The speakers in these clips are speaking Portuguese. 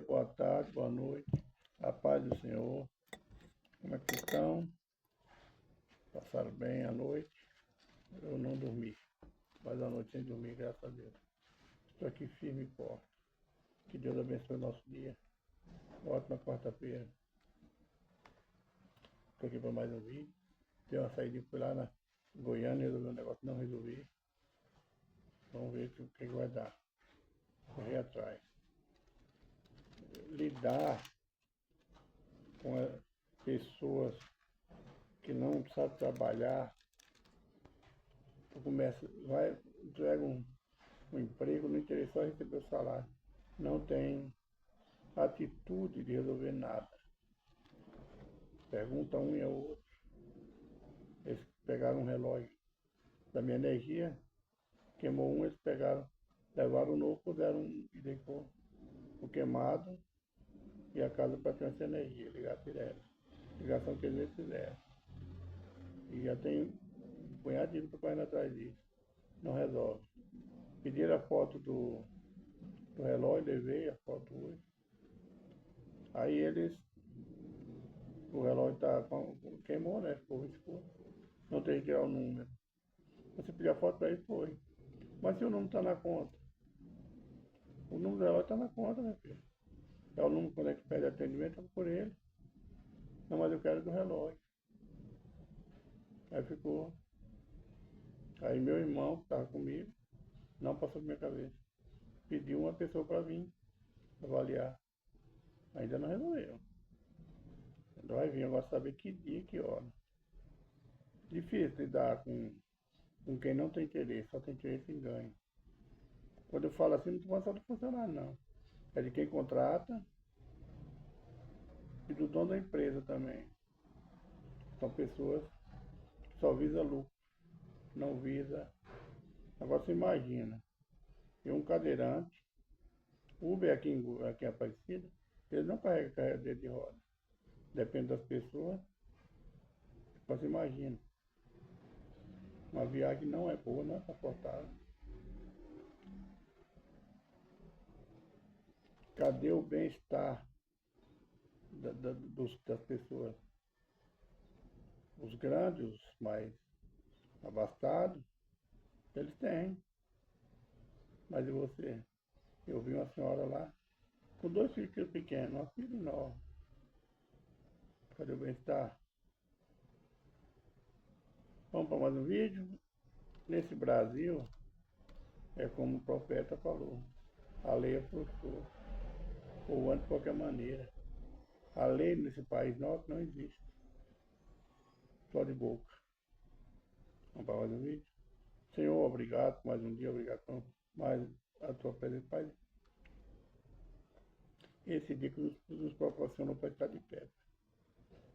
boa tarde, boa noite. A paz do Senhor. Como é que estão? Passaram bem a noite? Eu não dormi, mas a noite sem dormir, graças a Deus. Estou aqui firme e forte. Que Deus abençoe o nosso dia. Ótima quarta-feira. Estou aqui para mais um vídeo. Dei uma saída, fui lá na Goiânia, resolvi um negócio, não resolvi. Vamos ver o que vai dar. Correr atrás. Lidar com pessoas que não sabem trabalhar, entrega um emprego, não interessa só receber o salário. Não tem atitude de resolver nada. Pergunta um e ao outro. Eles pegaram um relógio da minha energia, queimou um, eles pegaram, levaram o novo, puseram e deixou o queimado e a casa para ter essa energia, ligação que eles fizeram. E já tem um punhado de dinheiro para correr atrás disso. Não resolve. Pediram a foto do relógio, levei a foto hoje. Aí o relógio queimou, né? Ficou escuro. Não tem que tirar o número. Você pediu a foto para ele, foi. Mas se o número está na conta, o número do relógio está na conta, meu filho. É o número quando a gente pede atendimento, é por ele. Não, mas eu quero do relógio. Aí ficou. Aí meu irmão, que estava comigo, não passou por minha cabeça. Pediu uma pessoa para vir avaliar. Ainda não resolveu. Ainda vai vir agora saber que dia e que hora. Difícil lidar com quem não tem interesse, só tem interesse em ganho. Quando eu falo assim, não estou falando só do funcionário, não. É de quem contrata e do dono da empresa também. São pessoas que só visam lucro, não visa. Agora você imagina, tem um cadeirante, Uber aqui em Aparecida, ele não carrega carregadeira de roda. Depende das pessoas. Você imagina. Uma viagem não é boa, não é confortável. Cadê o bem-estar das pessoas? Os grandes, os mais abastados, eles têm. Mas e você? Eu vi uma senhora lá, com 2 filhos pequenos, uma filha enorme. Cadê o bem-estar? Vamos para mais um vídeo? Nesse Brasil, é como o profeta falou, a lei é frustrou, ou anda de qualquer maneira. A lei nesse país nosso não existe. Só de boca. Vamos para mais um vídeo? Senhor, obrigado por mais um dia, obrigado por mais a tua presença, Pai. Esse dia que nos proporcionou para estar de pé.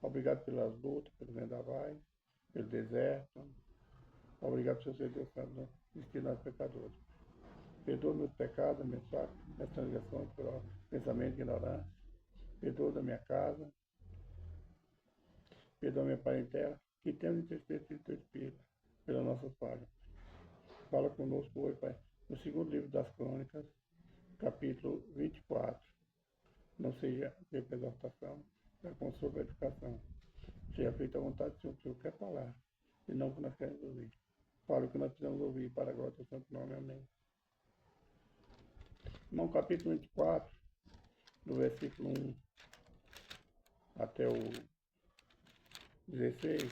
Obrigado pelas lutas, pelos vendavais, pelo deserto. Obrigado por ser Deus Santo, destino aos pecadores. Perdoa meus pecados, meus fracos, minhas transgressões, por pensamento e ignorância. Perdoa da minha casa. Perdoa minha parentela, que temos entristecido teu Espírito pela nossa falha. Fala conosco hoje, Pai, no segundo livro das Crônicas, capítulo 24. Não seja feita a exortação, é como sobre a educação. Seja feita a vontade do Senhor, que o Senhor quer falar, e não o que nós queremos ouvir. Fala o que nós precisamos ouvir para a glória do Santo Nome. Amém. No capítulo 24, do versículo 1 até o 16,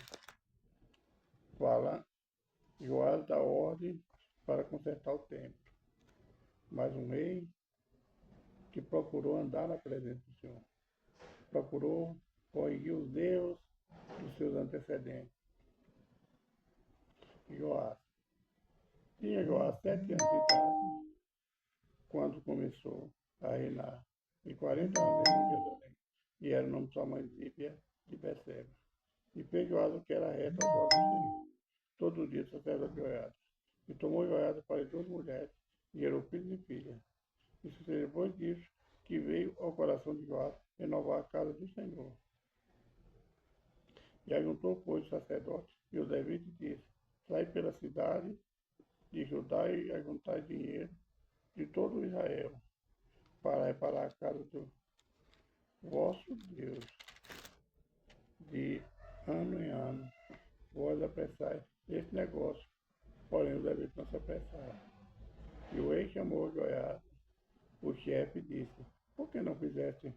fala Joás dá ordem para consertar o templo. Mais um rei que procurou andar na presença do Senhor. Procurou corrigir os erros dos seus antecedentes. Joás. Tinha Joás 7 anos de idade quando começou a reinar. E 40 anos em Jerusalém. E era o nome de sua mãe Zíbia de Beceba. E fez Joás o que era reto aos olhos do Senhor. Todo dia sacerdote Joiada. E tomou Joiada para 2 mulheres, e gerou filhos e filhas. E sucedeu depois disso que veio ao coração de Joás renovar a casa do Senhor. E ajuntou, pois, os sacerdotes e os levitas e disse: sai pela cidade de Judá e ajuntai dinheiro de todo Israel, para reparar a casa vosso Deus, de ano em ano. Vós apressais esse negócio, porém os levitas não se apressaram. E o rei chamou Joiada, o chefe, e disse: por que não fizeste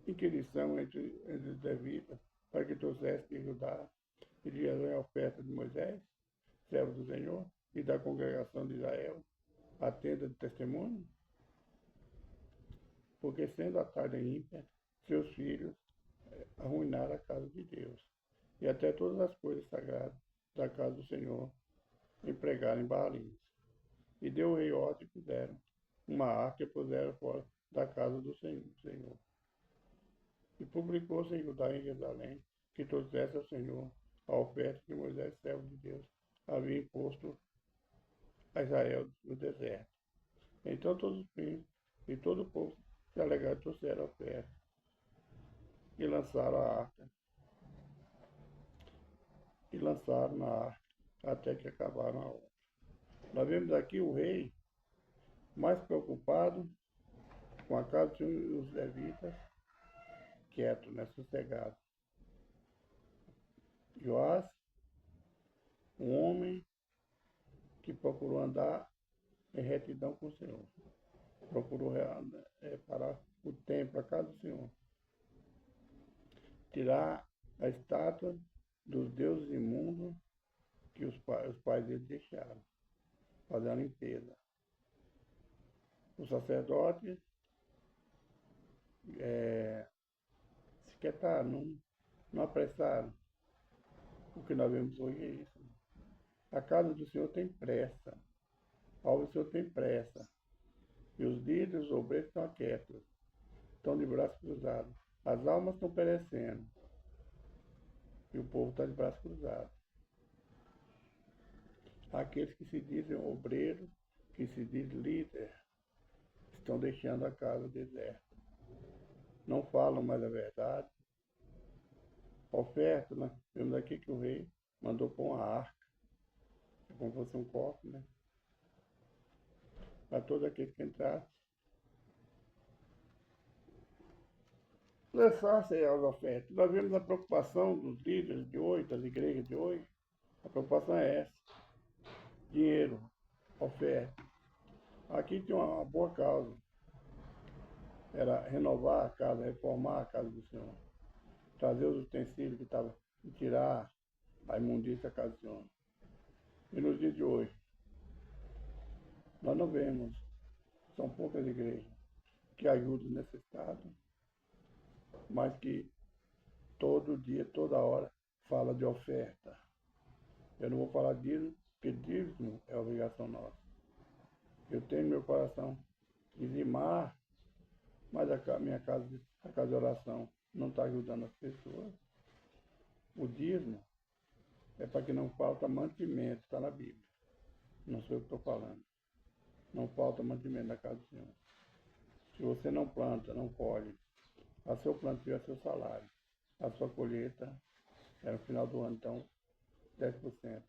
inquisição entre os levitas, para que trouxesse de Judá e de Jerusalém a oferta de Moisés, servo do Senhor, e da congregação de Israel, a tenda de testemunho? Porque sendo a tarde ímpia, seus filhos arruinaram a casa de Deus, e até todas as coisas sagradas da casa do Senhor empregaram em Baalins. E deu o rei ordem e fizeram uma arca e puseram fora da casa do Senhor. E publicou-se em Judá e em Jerusalém que trouxesse ao Senhor a oferta que Moisés, servo de Deus, havia imposto a Israel no deserto. Então todos os príncipes e todo o povo se alegraram e trouxeram a oferta e lançaram a arca. E lançaram na arca até que acabaram a obra. Nós vemos aqui o rei mais preocupado com a casa dos levitas, quieto, né, sossegado. Joás, um homem que procurou andar em retidão com o Senhor. Procurou parar o templo, a casa do Senhor. Tirar a estátua dos deuses imundos que os pais dele deixaram. Fazer a limpeza. Os sacerdotes se quietaram, não apressaram. O que nós vemos hoje é isso. A casa do Senhor tem pressa. A obra do Senhor tem pressa. E os líderes, os obreiros estão quietos. Estão de braços cruzados. As almas estão perecendo. E o povo está de braços cruzados. Aqueles que se dizem obreiros, que se dizem líderes, estão deixando a casa deserta. Não falam mais a verdade. Oferta, né? Vemos aqui que o rei mandou pôr uma arca. É como se fosse um copo, né? Para todos aqueles que entrassem. Lançassem as ofertas. Nós vemos a preocupação dos líderes de hoje, das igrejas de hoje. A preocupação é essa. Dinheiro, oferta. Aqui tinha uma boa causa. Era renovar a casa, reformar a casa do Senhor. Trazer os utensílios que estavam e tirar a imundícia da casa do Senhor. E nos dias de hoje, nós não vemos, são poucas igrejas que ajudam o necessitado, mas que todo dia, toda hora, fala de oferta. Eu não vou falar dízimo, porque dízimo é obrigação nossa. Eu tenho no meu coração dizimar, mas minha casa, a casa de oração, não está ajudando as pessoas. O dízimo é para que não falta mantimento, está na Bíblia. Não sou eu que estou falando. Não falta mantimento na casa do Senhor. Se você não planta, não colhe, a seu plantio é seu salário. A sua colheita é no final do ano, então 10%.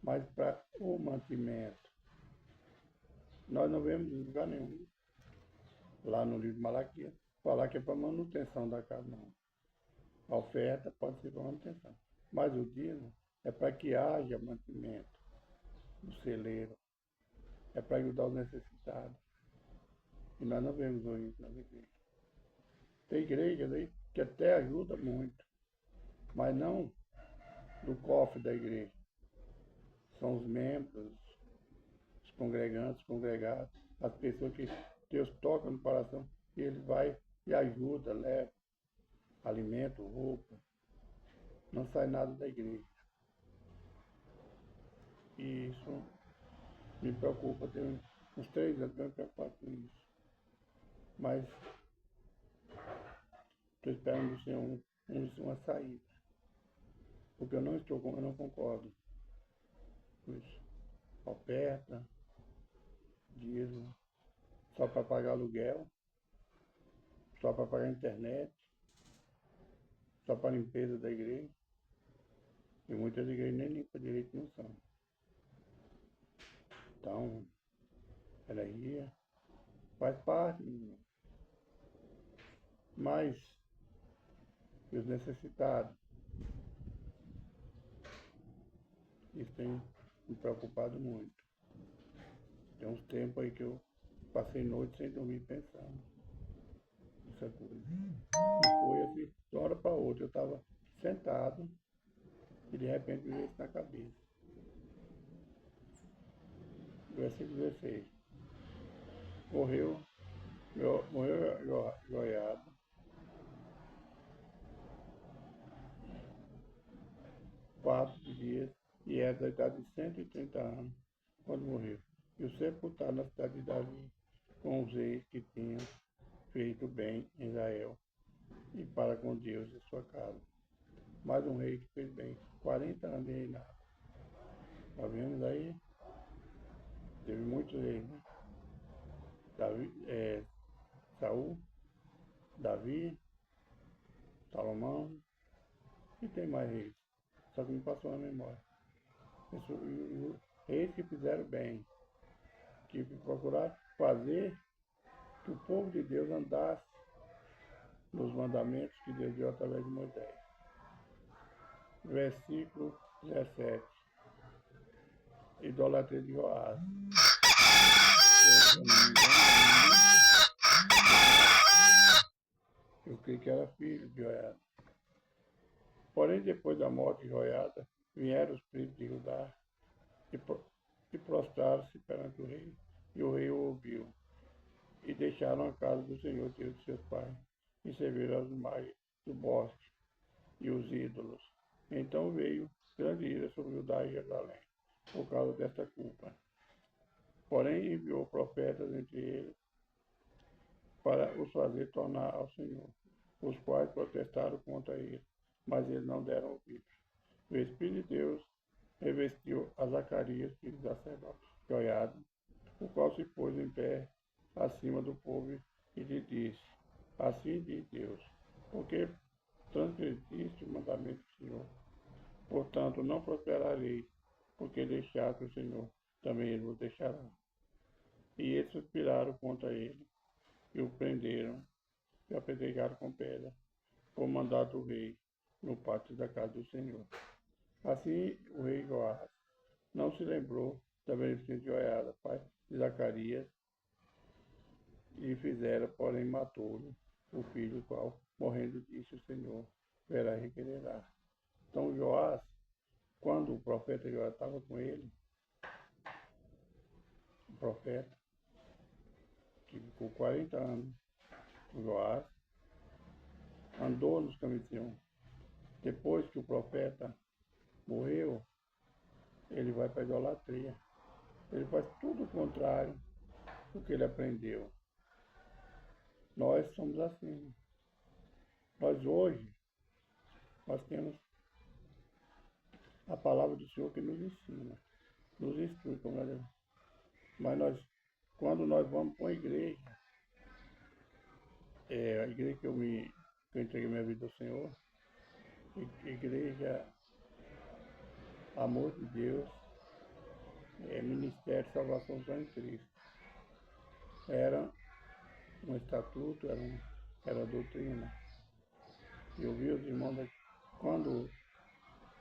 Mas para o mantimento, nós não vemos em lugar nenhum, lá no livro de Malaquias, falar que é para manutenção da casa, não. A oferta pode ser para manutenção. Mas o dízimo é para que haja mantimento do celeiro. É para ajudar os necessitados. E nós não vemos hoje nas igrejas. Tem igrejas aí que até ajuda muito, mas não do cofre da igreja. São os membros, os congregantes, congregados, as pessoas que Deus toca no coração, e ele vai e ajuda, leva alimento, roupa. Não sai nada da igreja. E isso me preocupa, tem uns 3 anos que eu me preocupo com isso. Mas estou esperando do Senhor uma saída. Porque eu não concordo com isso. Oferta, dízimo, só para pagar aluguel, só para pagar internet, só para limpeza da igreja. E muitas igrejas nem limpam direito, não são. Então, ela ia, faz parte. Mas os necessitados, isso tem me preocupado muito. Tem uns tempos aí que eu passei noite sem dormir pensando nessa coisa. E foi assim, de uma hora para outra, eu estava sentado e de repente me veio isso na cabeça. Versículo 16. Morreu Joiada, 4 dias, e era da idade de 130 anos, quando morreu. E o sepultado na cidade de Davi, com os reis que tinham feito bem em Israel, e para com Deus e sua casa. Mais um rei que fez bem, 40 anos de reinado. Tá vendo aí? Teve muitos reis, né? Saul, Davi, Salomão, e tem mais reis. Só que me passou na memória. Reis que fizeram bem, que procuraram fazer que o povo de Deus andasse nos mandamentos que Deus deu através de Moisés. Versículo 17. Idolatria de Joás. Eu creio que era filho de Joiada. Porém, depois da morte de Joiada, vieram os príncipes de Judá e prostraram-se perante o rei. E o rei o ouviu. E deixaram a casa do Senhor Deus de seus pais, e serviram as imagens do bosque e os ídolos. Então veio grande ira sobre Judá e Jerusalém, por causa desta culpa. Porém enviou profetas entre eles, para os fazer tornar ao Senhor, os quais protestaram contra ele, mas eles não deram ouvidos. O Espírito de Deus revestiu a Zacarias, filho da sacerdote Joiada, o qual se pôs em pé acima do povo e lhe disse: Assim diz Deus, porque transgrediste o mandamento do Senhor. Portanto, não prosperarei, porque deixaste o Senhor, também ele vos deixará. E eles suspiraram contra ele, e o prenderam, e apedrejaram com pedra, por mandado do rei, no pátio da casa do Senhor. Assim o rei Joás não se lembrou da beneficência de Joiada, pai de Zacarias, e fizera, porém matou-lhe o filho, qual, morrendo, disse o Senhor, verá e requererá. Então Joás, quando o profeta Joás estava com ele, o profeta, que ficou 40 anos com Joás, andou nos caminhos de Sião. Depois que o profeta morreu, ele vai para a idolatria. Ele faz tudo o contrário do que ele aprendeu. Nós somos assim. Nós hoje, nós temos a palavra do Senhor que nos ensina, nos instrui, como nós. Mas quando nós vamos para uma igreja, a igreja que eu entreguei minha vida ao Senhor, igreja Amor de Deus, Ministério de Salvação só em Cristo. Era um estatuto, era doutrina. E eu vi os irmãos, quando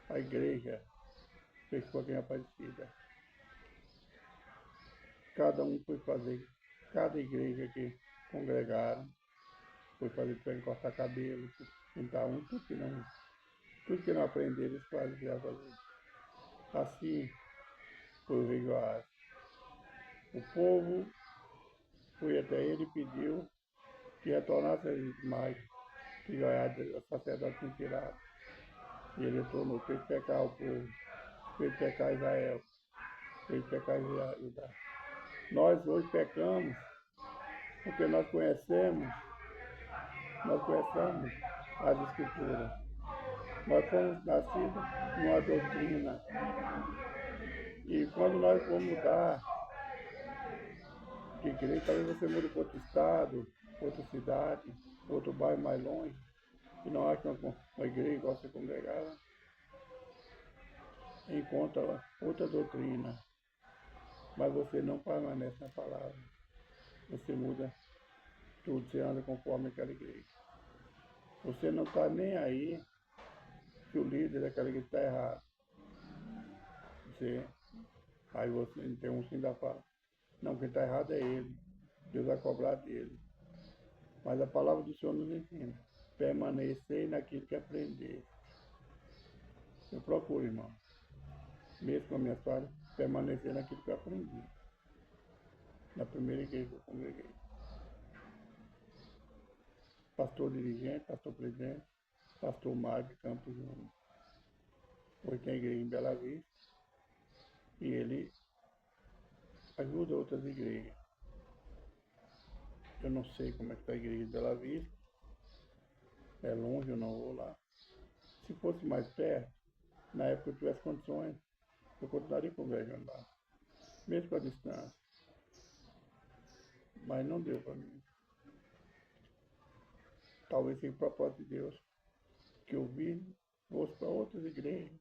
a igreja fez pouquinho Aparecida, cada um foi fazer, cada igreja que congregaram, foi fazer para cortar cabelo, pintar tudo que não aprenderam, eles faziam fazer. Assim foi o rei Joás. O povo foi até ele e pediu que retornasse as imagens que Joiada, a sacerdote, tinha tirado. E ele retornou, fez pecar o povo, fez pecar Israel, fez pecar Judá. Nós hoje pecamos porque nós conhecemos as Escrituras. Nós fomos nascidos numa doutrina. E quando nós vamos mudar de igreja, talvez você mude para outro estado, outra cidade, outro bairro mais longe, e não acha uma igreja igual você congregava, encontra outra doutrina, mas você não permanece na palavra. Você muda tudo, você anda conforme aquela igreja. Você não está nem aí que o líder daquela igreja está errado. Aí você tem um que ainda fala, não, quem está errado é ele. Deus vai cobrar dele. Mas a palavra do Senhor nos ensina, permanecer naquilo que aprender. Eu procuro, irmão, mesmo com a minha falha, permanecer naquilo que eu aprendi. Na primeira igreja que eu congreguei. Pastor dirigente, pastor presidente, pastor Mário de Campos Júnior. Hoje tem a igreja em Bela Vista e ele ajuda outras igrejas. Eu não sei como é que está a igreja de Bela Vista, é longe, eu não vou lá. Se fosse mais perto, na época que eu tivesse condições, eu continuaria congregando lá, mesmo com a distância. Mas não deu para mim. Talvez seja o propósito de Deus, que eu vi, fosse para outras igrejas,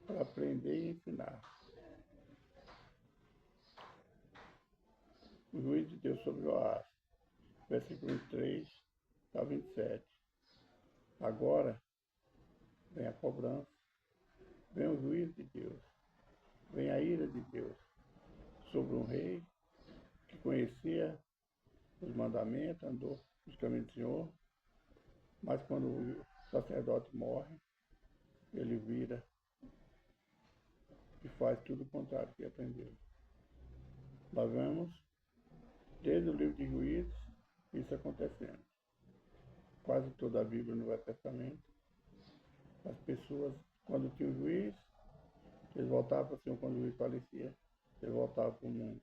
para aprender e ensinar. O juízo de Deus sobre Joás, versículo 23 a 27. Agora vem a cobrança, vem o juízo de Deus, vem a ira de Deus sobre um rei que conhecia os mandamentos, andou nos caminhos do Senhor, mas quando o sacerdote morre, ele vira e faz tudo o contrário que aprendeu. Nós vemos, desde o livro de Juízes, isso acontecendo. Quase toda a Bíblia no Velho Testamento, as pessoas, quando tinha o juiz, eles voltavam para o Senhor, quando o juiz falecia, eles voltavam para o mundo.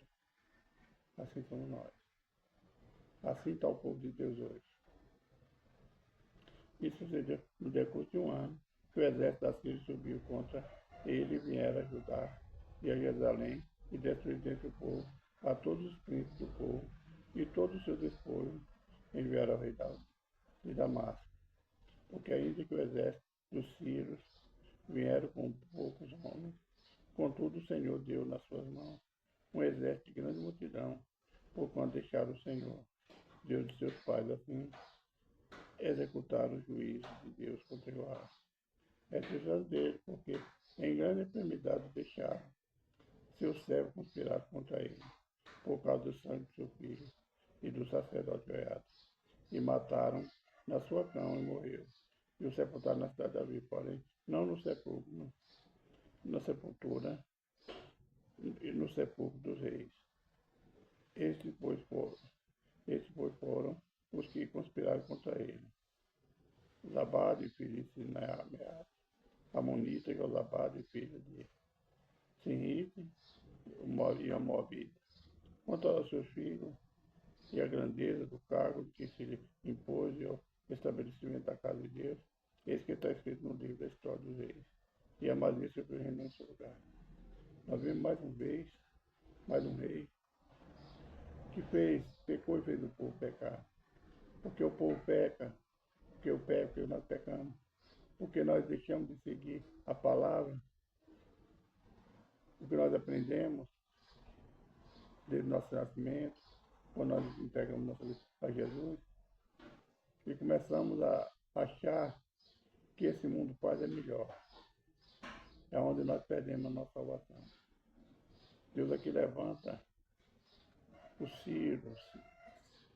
Assim somos nós. Assim está o povo de Deus hoje. Isso sucedeu no decurso de um ano, que o exército da Síria subiu contra ele e vieram ajudar e a Jerusalém e destruir dentro do povo a todos os príncipes do povo e todos os seus despojos enviaram ao rei de Damasco. Porque ainda que o exército dos sírios vieram com poucos homens, contudo o Senhor deu nas suas mãos um exército de grande multidão, por quanto deixaram o Senhor, Deus de seus pais, assim executar os juízos de Deus contra Joás. É preciso dele, porque em grande enfermidade deixaram seu servo conspirar contra ele, por causa do sangue de seu filho e do sacerdote Joiada, e mataram na sua cama e morreu. E o sepultaram na cidade de Davi, porém, não no sepulcro, na sepultura e no sepulcro dos reis. Estes, pois, foram os que conspiraram contra ele. Zabade, filho de Sineameá, Amonita, Josabade, filho de Sinripe, e a Moabita. Quanto aos seus filhos e a grandeza do cargo que se lhe impôs e o estabelecimento da casa de Deus, eis que está escrito no livro da história dos reis. E a malícia foi reinou em seu lugar. Nós vemos mais uma vez, mais um rei, que pecou e fez o povo pecar. Porque o povo peca, porque eu peco, porque nós pecamos. Porque nós deixamos de seguir a palavra, o que nós aprendemos desde o nosso nascimento, quando nós entregamos nossa vida a Jesus, e começamos a achar que esse mundo paz é melhor. É onde nós perdemos a nossa salvação. Deus aqui levanta os sírios,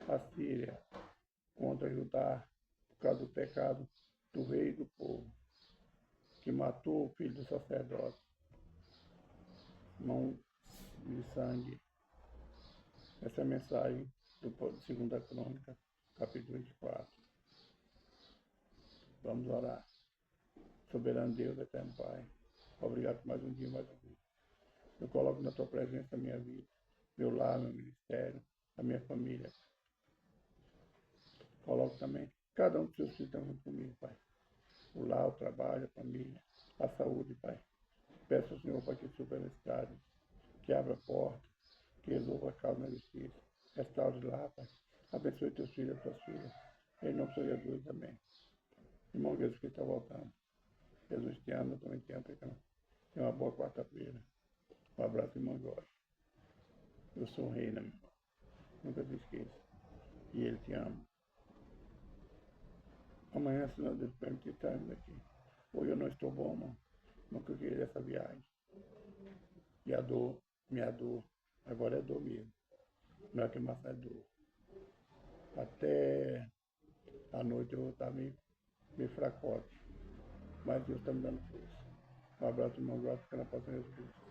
a Síria, contra Judá, por causa do pecado do rei e do povo, que matou o filho do sacerdote, mão de sangue. Essa é a mensagem do 2 Crônica, capítulo 24. Vamos orar. Soberano Deus, eterno Pai, obrigado por mais um dia, mais um dia. Eu coloco na tua presença a minha vida, meu lar, meu ministério, a minha família. Coloco também cada um dos seus filhos junto comigo, Pai. O lar, o trabalho, a família, a saúde, Pai. Peço ao Senhor, Pai, que supera esse cálice, que abra a porta, que resolva a causa na justiça. Restaure lá, Pai. Abençoe teus filhos e tuas filhas. Em nome de Jesus, amém. Irmão Jesus que está voltando. Jesus te ama, eu também te amo, Tenha uma boa quarta-feira. Um abraço, irmão Jorge. Eu sou o rei, né, meu irmão? Nunca se esqueça. E ele te ama. Amanhã, se nós permitirmos aqui. Hoje eu não estou bom, mano. Nunca queria essa viagem. E a dor, minha dor, agora é dor mesmo. Não é que mais é dor. Até a noite eu vou estar meio fracote. Mas Deus está me dando força. Um abraço, irmão. Graças a Deus.